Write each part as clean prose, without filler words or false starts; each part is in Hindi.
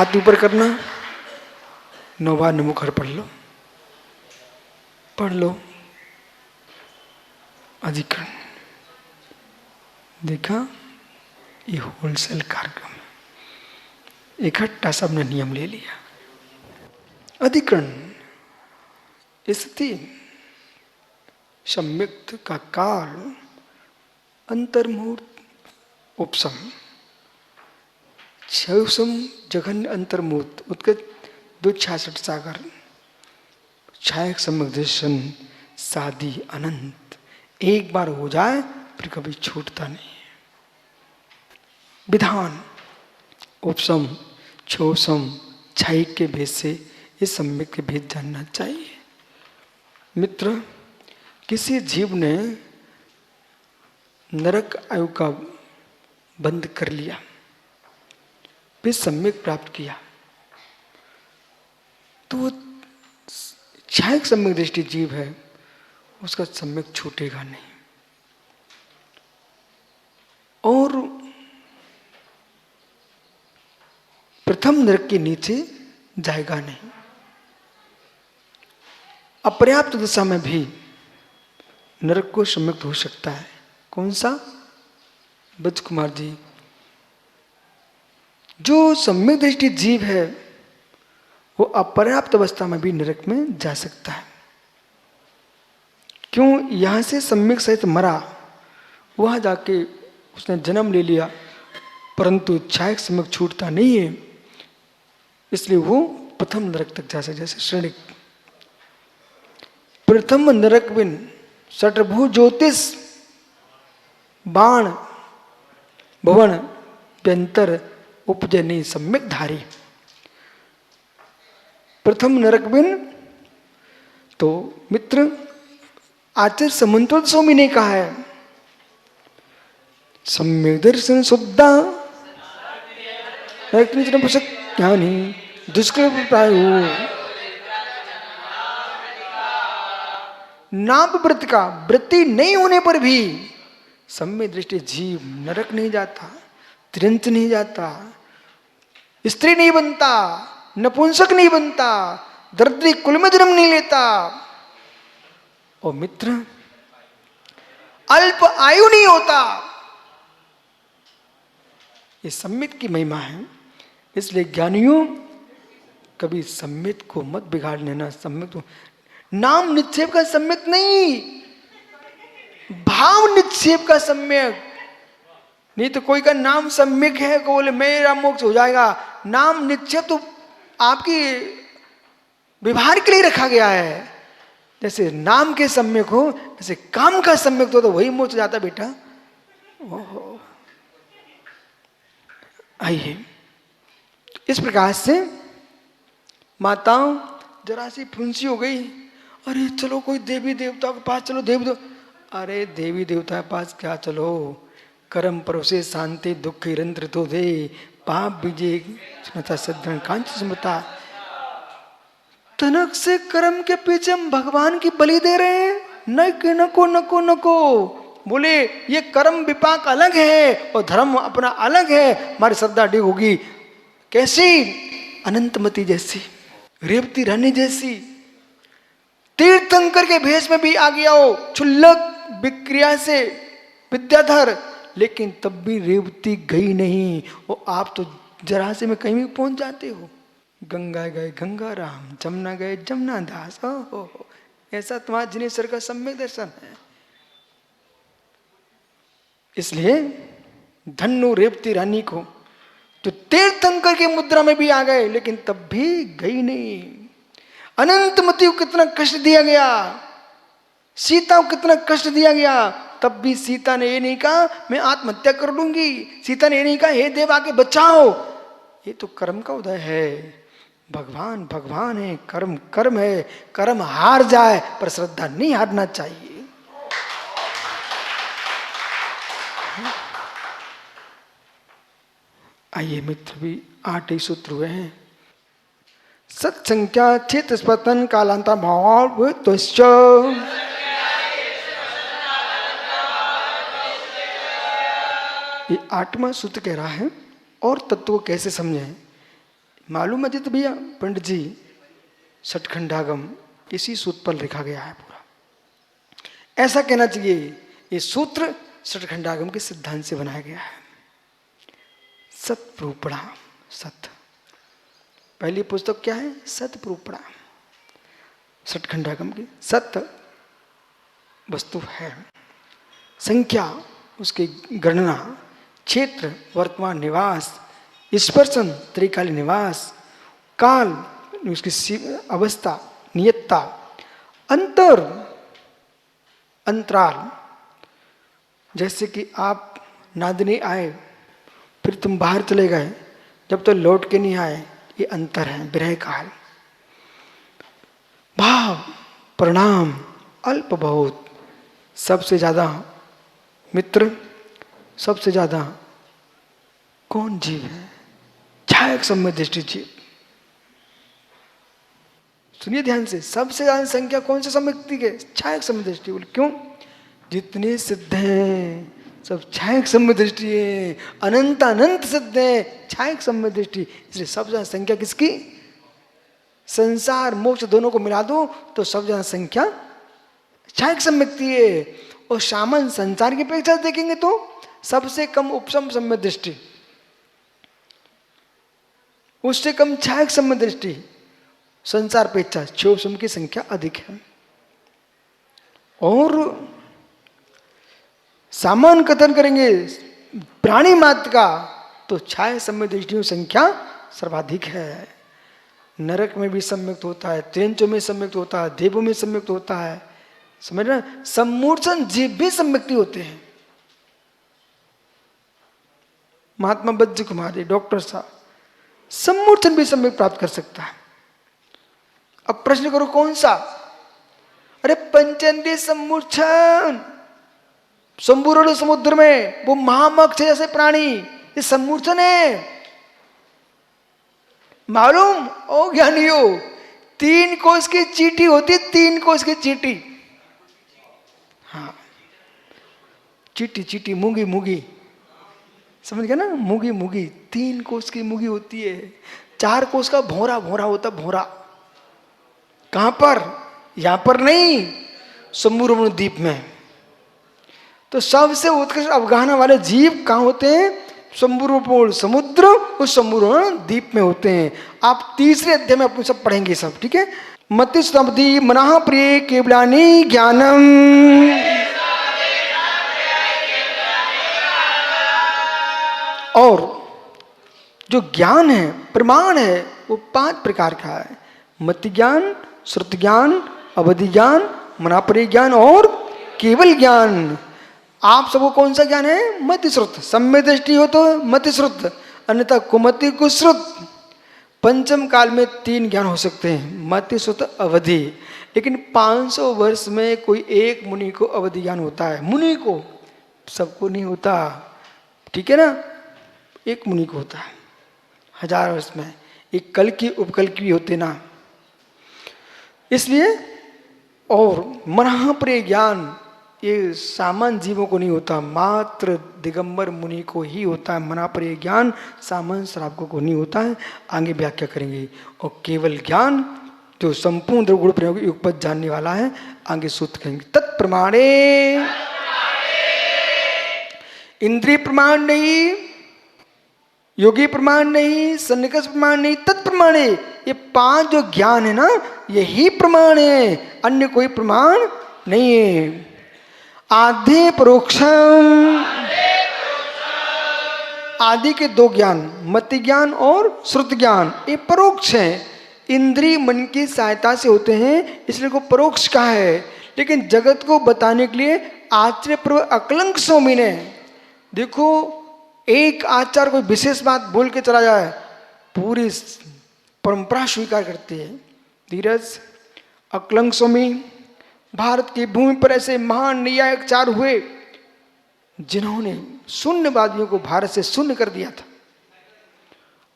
हाथ ऊपर करना, 9 बार नमोकार पढ़ लो, पढ़ लो। अधिकरण देखा, ये होलसेल कार्यक्रम, इकट्ठा सबने नियम ले लिया। अधिकरण स्थिति सम्यक्त का काल अंतर्मुहूर्त उपसम क्षयसम जघन्य अंतर्मुहूर्त उत्कट 266 सागर छायक सम्यक दर्शन शादी अनंत। एक बार हो जाए फिर कभी छूटता नहीं। विधान उपसम क्षोसम छायक के भेद से इस सम्यक के भेद जानना चाहिए। मित्र, किसी जीव ने नरक आयु का बंद कर लिया, फिर सम्यक प्राप्त किया, तो वो छायक सम्यक दृष्टि जीव है, उसका सम्यक छूटेगा नहीं। और प्रथम नरक के नीचे जाएगा नहीं। अपर्याप्त दशा में भी नरक को सम्यक्त हो सकता है। कौन सा? ब्रज कुमार जी, जो सम्यक दृष्टि जीव है वो अपर्याप्त अवस्था में भी नरक में जा सकता है। क्यों? यहां से सम्यक सहित मरा, वहां जाके उसने जन्म ले लिया, परंतु छायक सम्यक छूटता नहीं है, इसलिए वो प्रथम नरक तक जा सकता। जैसे श्रेणिक प्रथम नरक बिन षटभु ज्योतिष बाण भवन व्यंतर उपजनी सम्यक धारी। प्रथम नरक बिन, तो मित्र आचार्य समन्वित स्वामी ने कहा है सम्यक दर्शन शुद्धा ज्ञानी दुष्कृत प्रायो नाम व्रत का वृत्ति नहीं होने पर भी सम्यक दृष्टि जीव नरक नहीं जाता, तिरंत नहीं जाता, स्त्री नहीं बनता, नपुंसक नहीं बनता, दरिद्री कुल में जन्म नहीं लेता, और मित्र अल्प आयु नहीं होता। ये सम्यक की महिमा है। इसलिए ज्ञानियों कभी सम्यक को मत बिगाड़ लेना। सम्यक तो नाम निक्षेप का सम्यक नहीं, भाव निक्षेप का सम्यक। नहीं तो कोई का नाम सम्यक है को बोले मेरा मोक्ष हो जाएगा। नाम निक्षेप तो आपकी व्यवहार के लिए रखा गया है। जैसे नाम के सम्यक हो, जैसे काम का सम्यक तो वही मोक्ष जाता बेटा। ओहो, आइए इस प्रकार से माताओं जरा सी फुंसी हो गई, अरे चलो कोई देवी देवता के पास चलो, अरे देवी देवता के पास क्या चलो, कर्म परोसे शांति दुख निरंतर तो दे पाप विजय सद्धन कांच स्मृता। तनक से कर्म के पीछे हम भगवान की बलि दे रहे हैं। नको नको नको बोले ये कर्म विपाक अलग है और धर्म अपना अलग है। हमारी श्रद्धा डिग होगी कैसी? अनंतमती जैसी, रेवती रानी जैसी, तीर्थंकर के भेष में भी आ गया हो, क्षुल्लक विक्रिया से विद्याधर, लेकिन तब भी रेवती गई नहीं। और आप तो जरा से में कहीं भी पहुंच जाते हो। गंगा गए गंगा राम, जमुना गए जमुना दास। हो ऐसा तुम्हारा जिनेश्वर का सम्यक दर्शन है। इसलिए धन्नो रेवती रानी को तो तीर्थंकर की मुद्रा में भी आ गए, लेकिन तब भी गई नहीं। अनंतमती को कितना कष्ट दिया गया, सीता को कितना कष्ट दिया गया, तब भी सीता ने ये नहीं कहा मैं आत्महत्या कर लूंगी। सीता ने ये नहीं कहा हे देव आके बचाओ। ये तो कर्म का उदय है। भगवान भगवान है, कर्म कर्म है। कर्म हार जाए पर श्रद्धा नहीं हारना चाहिए। आइए मित्र भी 8 ही सूत्र हुए हैं। सत्संख्या चित स्पतन कालांतर भाव ये 8वां सूत्र कह रहा है। और तत्व को कैसे समझें? मालूम है जित भैया पंडित जी, षटखंडागम इसी सूत्र पर लिखा गया है पूरा। ऐसा कहना चाहिए, ये सूत्र षटखंडागम के सिद्धांत से बनाया गया है। सतप्रूपणा, सत, पहली पुस्तक क्या है? सतप्रूपणा, षटखंडागम की। सत वस्तु है, संख्या उसकी गणना, क्षेत्र वर्तमान निवास, स्पर्शन त्रिकालीन निवास, काल उसकी अवस्था नियतता, अंतर अंतराल, जैसे कि आप नादनी आए फिर तुम बाहर चले गए, जब तो लौट के नहीं आए, ये अंतर है, विरह काल। भाव परिणाम अल्प बहुत, सबसे ज्यादा मित्र, सबसे ज्यादा कौन जीव है? छायक सम्य दृष्टि जीव। सुनिए ध्यान से, सबसे ज्यादा संख्या कौन से सम्यक्ति के? छायक सम्य दृष्टि। बोले क्यों? जितने सिद्ध हैं सब छायक सम्य दृष्टि है, अनंत अनंत सिद्ध है छायक सम्य दृष्टि। इसलिए सबसे ज्यादा संख्या किसकी? संसार मोक्ष दोनों को मिला दो तो सबसे ज्यादा संख्या छायक सम्यक्ति है। और सामान्य संसार की अपेक्षा देखेंगे तो सबसे कम उपसम सम्य दृष्टि, उससे कम छायक सम्य दृष्टि। संसार अपेक्षा क्षोभसम की संख्या अधिक है। और सामान्य कथन करेंगे प्राणी मात्र का तो छाया सम्य दृष्टियों संख्या सर्वाधिक है। नरक में भी सम्यक्त होता है, त्रेंचों में सम्यक्त होता है, देवों में सम्यक्त होता है। समझ रहे? सम्मूर्छन जीव भी सम्यक्ति होते हैं। महात्मा बज्ज कुमारी डॉक्टर साहब, सम्मूर्छन भी सम्यक प्राप्त कर सकता है। अब प्रश्न करो कौन सा? अरे पंचेंद्रिय सम्मूर्छन, शंभुरोल समुद्र में वो महामक्ष जैसे प्राणी, ये सम्मूर्छन है। मालूम ओ ज्ञानियों, 3 कोस की चींटी होती है, 3 कोस की चींटी। हाँ, चींटी चींटी, मूंगी मूंगी, समझ गया ना? मूंगी मूंगी 3 कोस की मूंगी होती है। 4 कोस का भौरा भौरा होता, भौरा। कहां पर? यहां पर नहीं, शंभुरोल द्वीप में। तो सबसे उत्कृष्ट अवगाहना वाले जीव कहां होते हैं? शंभुरोल समुद्र और शंभुरोल द्वीप में होते हैं। आप तीसरे अध्याय में अपने सब पढ़ेंगे सब, ठीक है? मति स्तब्धि मनः प्रिय केवलानि ज्ञानम। और जो ज्ञान है, प्रमाण है, वो 5 प्रकार का है। मति ज्ञान, श्रुति ज्ञान, अवधि ज्ञान, मनापरि ज्ञान और केवल ज्ञान। आप सबको कौन सा ज्ञान है? मति श्रुत। सम्य दृष्टि हो तो मति श्रुत, अन्यथा कुमति कुश्रुत। पंचम काल में 3 ज्ञान हो सकते हैं, मति श्रुत अवधि। लेकिन 500 वर्ष में कोई एक मुनि को अवधि ज्ञान होता है। मुनि को, सबको नहीं होता, ठीक है ना? एक मुनि को होता है 1000 वर्ष में। एक कल की उपकल की भी होते ना, इसलिए। और मनःप्रिय ज्ञान ये सामान्य जीवों को नहीं होता, मात्र दिगंबर मुनि को ही होता है। मनाप्रिय ज्ञान सामान्य श्रावकों को नहीं होता है। आगे व्याख्या करेंगे। और केवल ज्ञान जो संपूर्ण द्रव्य गुण प्रयोग युगपत जानने वाला है, आगे सूत्र कहेंगे। तत्प्रमाणे, इंद्रिय प्रमाण नहीं, योगी प्रमाण नहीं, सन्निकर्ष प्रमाण नहीं, तत्प्रमाणे। ये 5 जो ज्ञान है ना, यही प्रमाण है, अन्य कोई प्रमाण नहीं है। आधे परोक्षम, आदि के 2 ज्ञान, मति ज्ञान और श्रुति ज्ञान, ये परोक्ष है, इंद्रिय मन की सहायता से होते हैं, इसलिए को परोक्ष कहा है। लेकिन जगत को बताने के लिए आचार्य अकलंक स्वामी ने, देखो एक आचार्य कोई विशेष बात बोल के चला जाए, पूरी परंपरा स्वीकार करती है। धीरज अकलंक स्वामी भारत की भूमि पर ऐसे महान न्यायिक 4 हुए जिन्होंने शून्यवादियों को भारत से शून्य कर दिया था।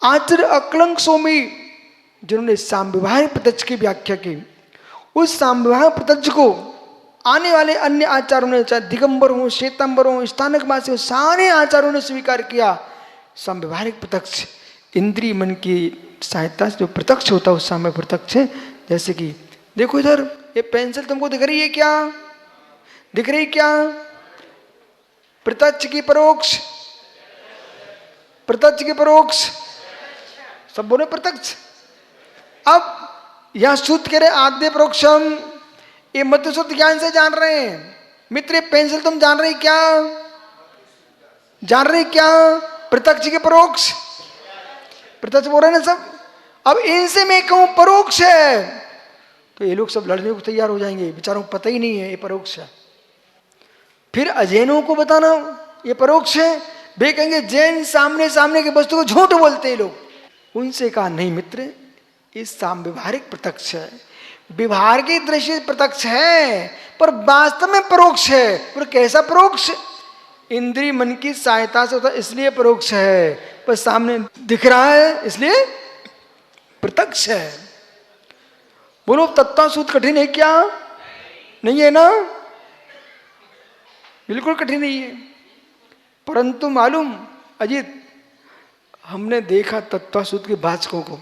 आचार्य अकलंक स्वामी जिन्होंने साम्यवाहिक प्रत्यक्ष की व्याख्या की, उस साम्यवाहिक प्रत्यक्ष को आने वाले अन्य आचार्यों ने, चाहे दिगंबर हो, श्वेतांबर हो, स्थानकवासी हो, सारे आचार्यों ने स्वीकार किया। साम्यवाहिक प्रत्यक्ष इंद्रिय मन की सहायता से जो प्रत्यक्ष होता है उस साम्य प्रत्यक्ष है। जैसे कि देखो इधर ये पेंसिल तुमको दिख रही है क्या? दिख रही क्या? प्रत्यक्ष की परोक्ष? प्रत्यक्ष की परोक्ष? सब बोले प्रत्यक्ष। अब यह सूत्र कह रहे आद्य परोक्षम, ये मध्य सूत्र ज्ञान से जान रहे हैं। मित्र ये पेंसिल तुम जान रही क्या? जान रही क्या? प्रत्यक्ष के परोक्ष? प्रत्यक्ष बोल रहे ना सब। अब इनसे मैं कहूं परोक्ष है तो ये लोग सब लड़ने को तैयार हो जाएंगे, बेचारों को पता ही नहीं है ये परोक्ष है। फिर अजैनों को बताना ये परोक्ष है, वे कहेंगे जैन सामने सामने की वस्तु को झूठ बोलते हैं लोग। उनसे कहा नहीं मित्र, इस साम व्यवहारिक प्रत्यक्ष है, व्यवहार की दृष्टि प्रत्यक्ष है पर वास्तव में परोक्ष है। और कैसा परोक्ष? इंद्रिय मन की सहायता से होता इसलिए परोक्ष है, पर सामने दिख रहा है इसलिए प्रत्यक्ष है। बोलो तत्व सूत्र कठिन है क्या? नहीं है ना? बिल्कुल कठिन नहीं है। परंतु मालूम अजीत, हमने देखा तत्व सूत्र के वाचकों को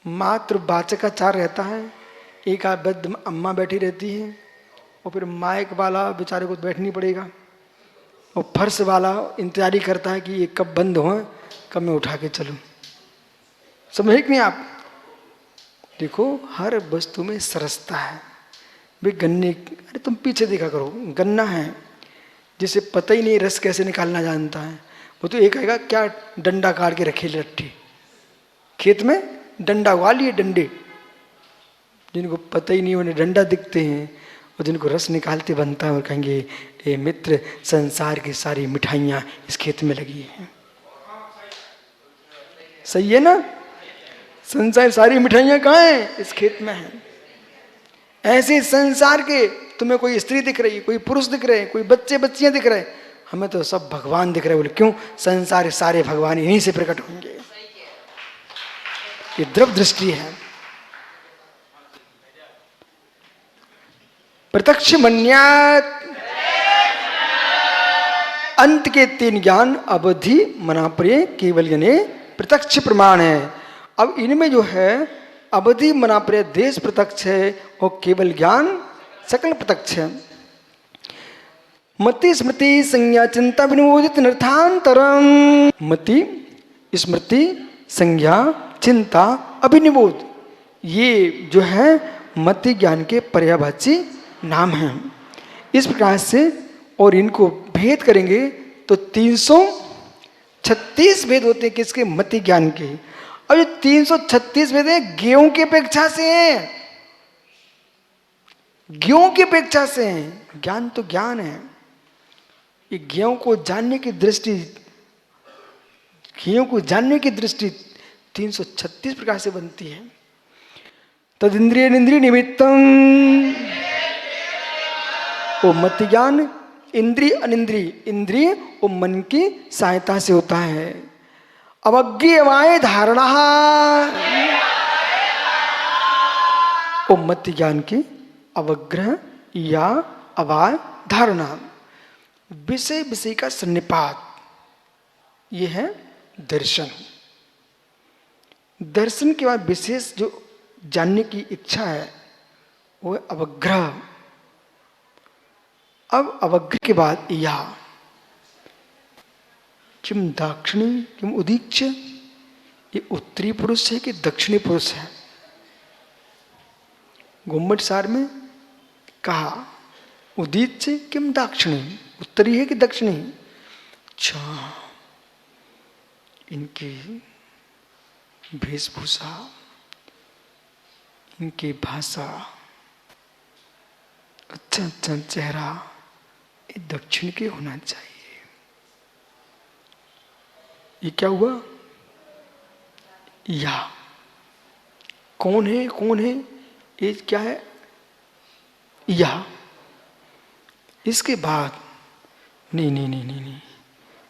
मात्र वाचकाचार रहता है, एक वृद्ध अम्मा बैठी रहती है और फिर माइक वाला बेचारे को बैठनी पड़ेगा और फर्श वाला इंतजारी करता है कि ये कब बंद हो, कब मैं उठा के चलूं। समझे कि नहीं आप? देखो हर वस्तु में सरसता है। वे गन्ने, अरे तुम पीछे देखा करो, गन्ना है जिसे पता ही नहीं रस कैसे निकालना जानता है, वो तो एक आएगा क्या डंडा काट के रखे लट्ठी, खेत में डंडा उगा लिए डंडे, जिनको पता ही नहीं उन्हें डंडा दिखते हैं और जिनको रस निकालते बनता है और कहेंगे ए मित्र संसार की सारी मिठाइयाँ इस खेत में लगी हैं। सही है ना? संसार सारी मिठाइयाँ कहाँ हैं? इस खेत में हैं। ऐसे संसार के तुम्हें कोई स्त्री दिख रही, कोई पुरुष दिख रहे, कोई बच्चे बच्चियां दिख रहे, हमें तो सब भगवान दिख रहे। बोले क्यों? संसार सारे भगवान यहीं से प्रकट होंगे। ये द्रव दृष्टि है। प्रत्यक्ष मन्यात, अंत के 3 ज्ञान अवधि मनाप्रिय केवल यानी प्रत्यक्ष प्रमाण है। अब इनमें जो है अवधि मनाप्रिय देश प्रत्यक्ष है और केवल ज्ञान सकल प्रत्यक्ष है। मति स्मृति संज्ञा चिंता विनोदित नर्थांतरम। मति स्मृति संज्ञा चिंता अभिनिबोध, ये जो है मति ज्ञान के पर्यायवाची नाम हैं। इस प्रकार से और इनको भेद करेंगे तो 336 भेद होते हैं किसके? मति ज्ञान के। और ये 336 भेद हैं ज्ञों की अपेक्षा से हैं, ज्ञों की अपेक्षा से हैं। ज्ञान तो ज्ञान है, ये ज्ञों को जानने की दृष्टि, ज्ञों को जानने की दृष्टि 336 प्रकार से बनती है। तद इंद्रिय इंद्रिय निमित्तम, वो मति ज्ञान इंद्रिय अनिंद्रिय, इंद्रिय और मन की सहायता से होता है। अवज्ञेयमाय धारणा, वो मति ज्ञान की अवग्रह या अवाय धारणा, विषय विषय का सन्निपात, ये है दर्शन। दर्शन के बाद विशेष जो जानने की इच्छा है वो है अवग्रह। अब अवग्रह के बाद या किम दाक्षिणी किम उदीच्य, ये उत्तरी पुरुष है कि दक्षिणी पुरुष है? गुम्मट सार में कहा उदीच्य किम दाक्षिणी, उत्तरी है कि दक्षिणी? अच्छा, इनकी वेशभूषा, इनकी भाषा, अच्छा अच्छा चेहरा, ये दक्षिण के होना चाहिए। ये क्या हुआ? या कौन है? कौन है? ये क्या है? या इसके बाद नहीं नहीं नहीं नहीं नहीं,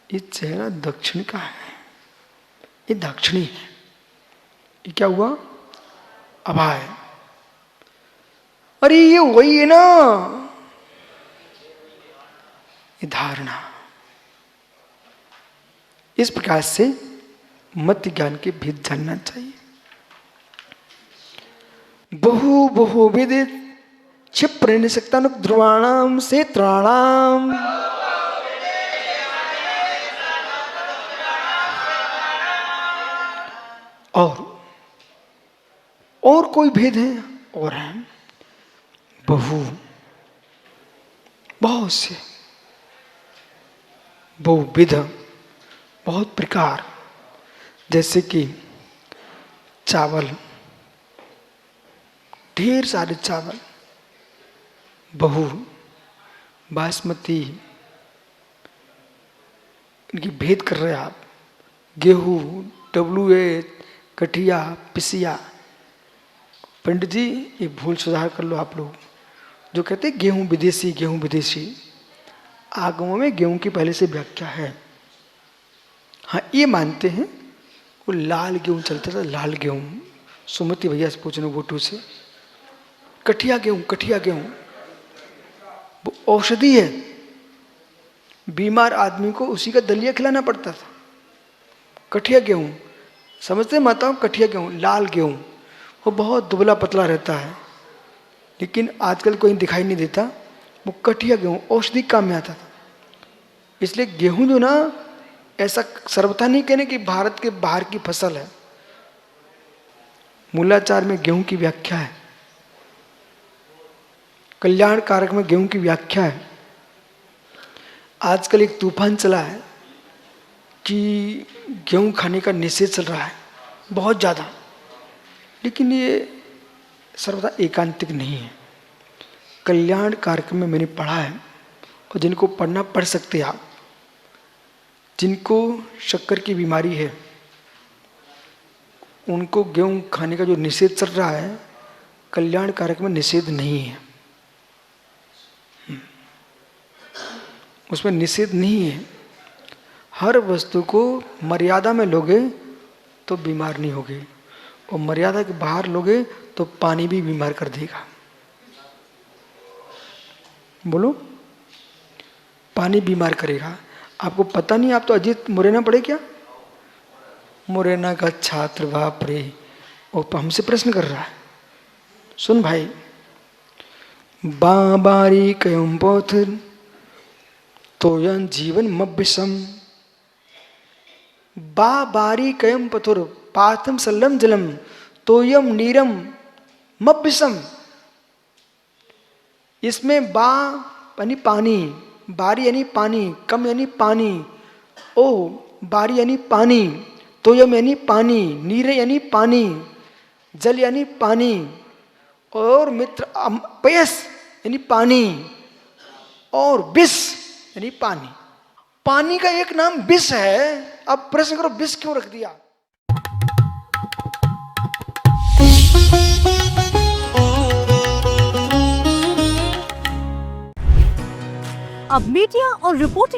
ये चेहरा दक्षिण का है, ये दक्षिणी है। ये क्या हुआ? अभाय। अरे ये वही है ना, ये धारणा। इस प्रकार से मत ज्ञान के भेद जानना चाहिए। बहु बहु वेदित क्षिप्र निशक्तानुक ध्रुवाणाम से त्राणाम। और कोई भेद है? और है बहु, बहुत से, बहुविध, बहुत प्रकार। जैसे कि चावल, ढेर सारे चावल, बहु, बासमती, इनकी भेद कर रहे हैं आप। गेहूं, WH, कठिया, पिसिया। पंडित जी ये भूल सुधार कर लो आप लोग, जो कहते हैं गेहूं विदेशी, गेहूं विदेशी। आगमों में गेहूं की पहले से व्याख्या है। हाँ, ये मानते हैं वो लाल गेहूं चलता था, लाल गेहूं। सुमति भैया से पूछना वोटू से। कठिया गेहूं, कठिया गेहूं वो औषधि है, बीमार आदमी को उसी का दलिया खिलाना पड़ता था। कठिया गेहूं समझते माताओं? कठिया गेहूं, लाल गेहूं, वो बहुत दुबला पतला रहता है, लेकिन आजकल कोई दिखाई नहीं देता। वो कठिया गेहूं औषधि काम में आता था। इसलिए गेहूं जो ना, ऐसा सर्वथा नहीं कहने कि भारत के बाहर की फसल है। मूलाचार में गेहूं की व्याख्या है, कल्याण कारक में गेहूं की व्याख्या है। आजकल एक तूफान चला है कि गेहूं खाने का निषेध चल रहा है बहुत ज़्यादा, लेकिन ये सर्वदा एकांतिक नहीं है। कल्याण कारक में मैंने पढ़ा है, और जिनको पढ़ना पढ़ सकते हैं आप। जिनको शक्कर की बीमारी है उनको गेहूं खाने का जो निषेध चल रहा है, कल्याण कारक में निषेध नहीं है, उसमें निषेध नहीं है। हर वस्तु को मर्यादा में लोगे तो बीमार नहीं होगे, और मर्यादा के बाहर लोगे तो पानी भी बीमार कर देगा। बोलो, पानी बीमार करेगा। आपको पता नहीं? आप तो अजीत मुरैना पढ़े क्या? मुरैना का छात्र, बाप रे, वो हमसे प्रश्न कर रहा है। सुन भाई, बाबारी कयम पोथर तोयन जीवन मब्बिसम। बाबारी कयम पथुर पाथम सल्लम जलम तोयम नीरम मब्बिसम। इसमें बा यानी पानी, बारी यानी पानी, कम यानी पानी, ओ बारी यानी पानी, तोयम यानी पानी, नीर यानी पानी, जल यानी पानी, और मित्र पयस यानी पानी, और विष यानी पानी। पानी का एक नाम विष है। अब प्रश्न करो विष क्यों रख दिया? अब मीडिया और रिपोर्टिंग